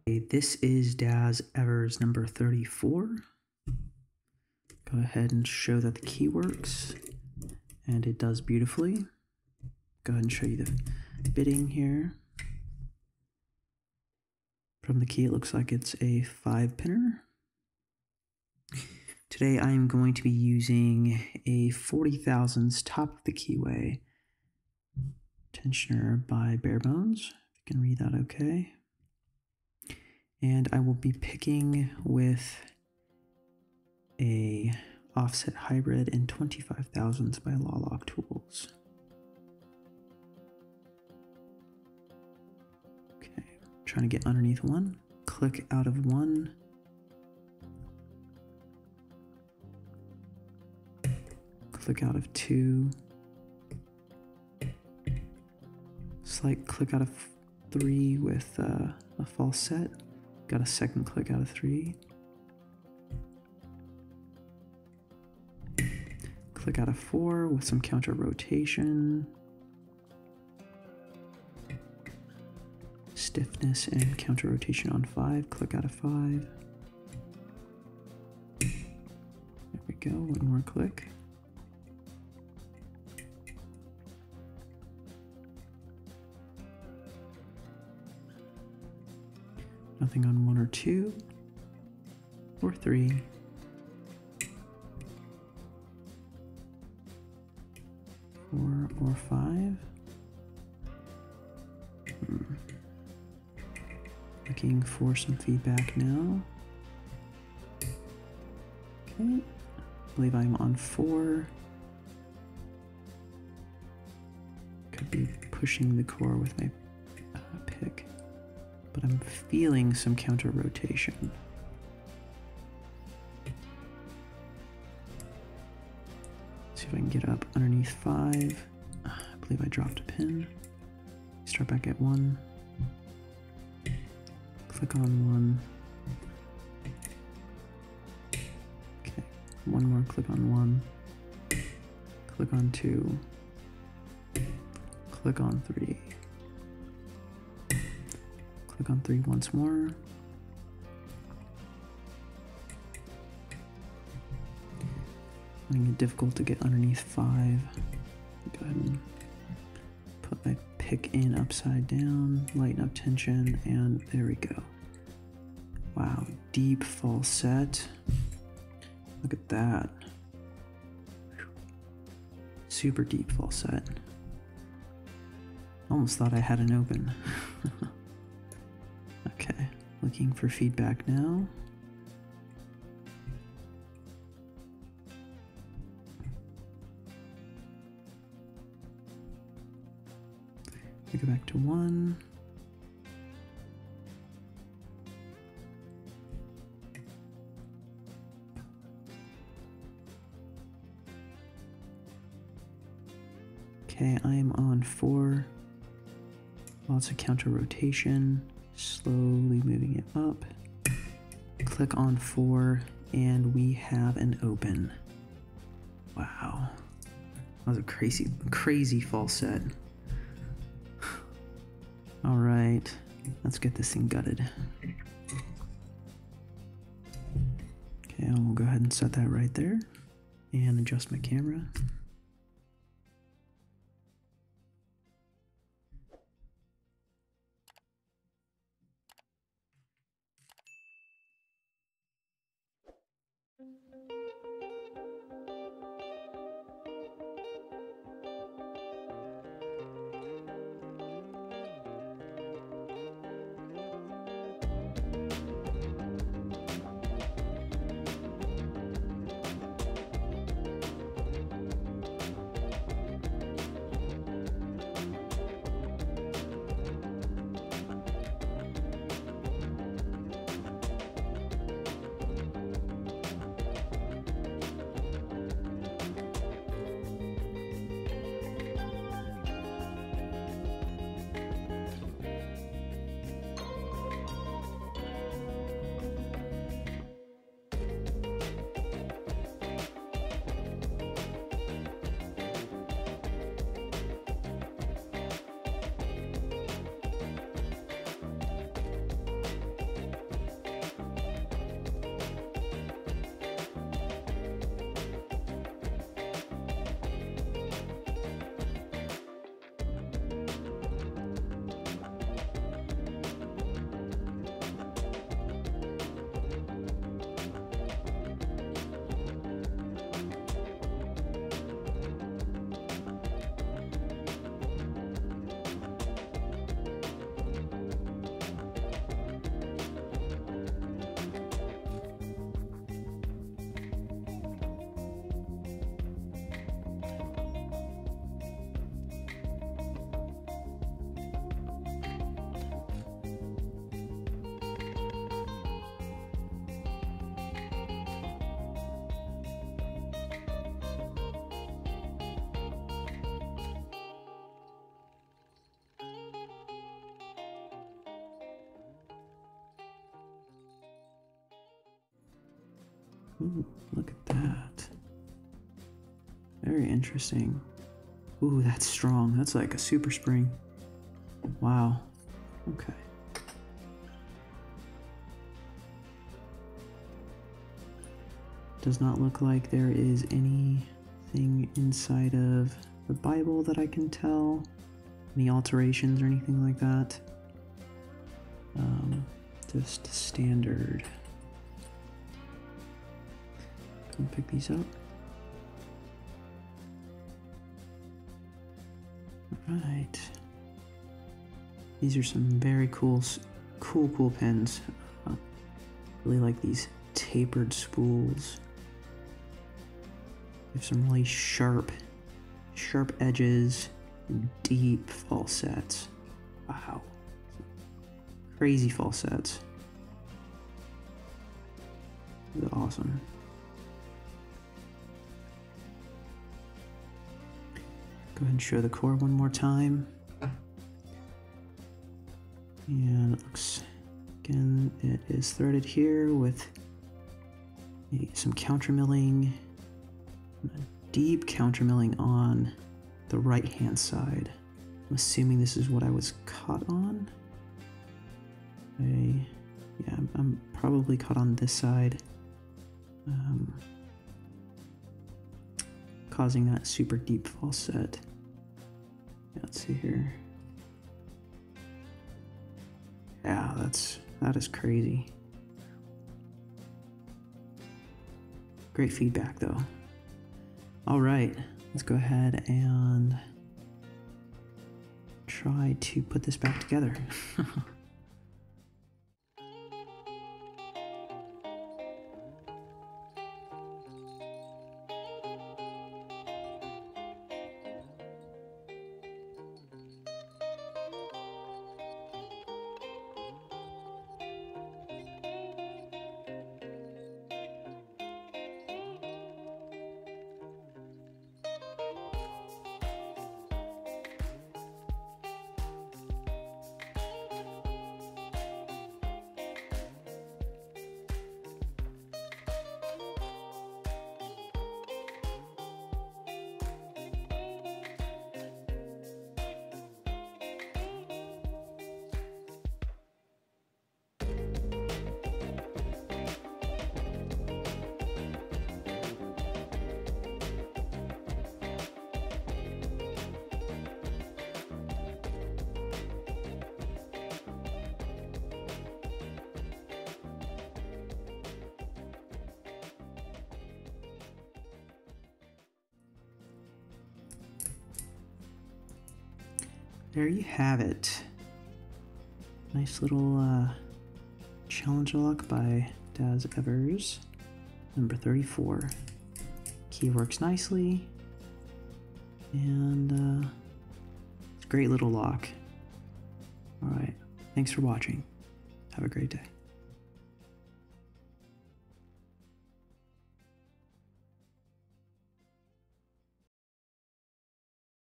This is Daz Evers number 34. Go ahead and show that the key works, and it does beautifully. Go ahead and show you the bitting here. From the key, it looks like it's a 5-pinner. Today I'm going to be using a 40 thousandths top of the keyway tensioner by Bare Bones. If you can read that okay. And I will be picking with a offset hybrid and 25 thousandths by Lock Tools. Okay, trying to get underneath one, click out of one, click out of two, slight click out of three with a false set. Got a second click out of three. Click out of four with some counter rotation. Stiffness and counter rotation on 5. Click out of 5. There we go. One more click. Nothing on 1 or 2 or 3. 4 or 5. Looking for some feedback now. Okay, I believe I'm on 4. Could be pushing the core with my pick. But I'm feeling some counter rotation. See if I can get up underneath 5. I believe I dropped a pin. Start back at 1. Click on 1. Okay, one more click on 1. Click on 2. Click on 3. Click on 3 once more. Finding it difficult to get underneath 5. Go ahead and put my pick in upside down, lighten up tension, and there we go. Wow, deep false set. Look at that. Super deep false set. Almost thought I had an open. Okay, looking for feedback now. We go back to 1. Okay, I am on 4. Lots of counter rotation. Slowly moving it up. Click on 4 and we have an open. Wow. That was a crazy false set. All right, let's get this thing gutted. Okay, I'll go ahead and set that right there and adjust my camera. Ooh, look at that. Very interesting. Ooh, that's strong. That's like a super spring. Wow. Okay. Does not look like there is anything inside of the Bible that I can tell. Any alterations or anything like that. Just standard. Come pick these up. Right. These are some very cool pens. Really like these tapered spools. They have some really sharp edges and deep falsets. Wow. Crazy falsets. This is awesome. Go ahead and show the core one more time. And it looks, again, it is threaded here with some countermilling, deep countermilling on the right hand side. I'm assuming this is what I was caught on. Yeah, I'm probably caught on this side, causing that super deep falset. Yeah, let's see here. Yeah, that is crazy. Great feedback though. All right, let's go ahead and try to put this back together. There you have it. Nice little challenge lock by Daz Evers, number 34. Key works nicely, and it's a great little lock. All right, thanks for watching. Have a great day.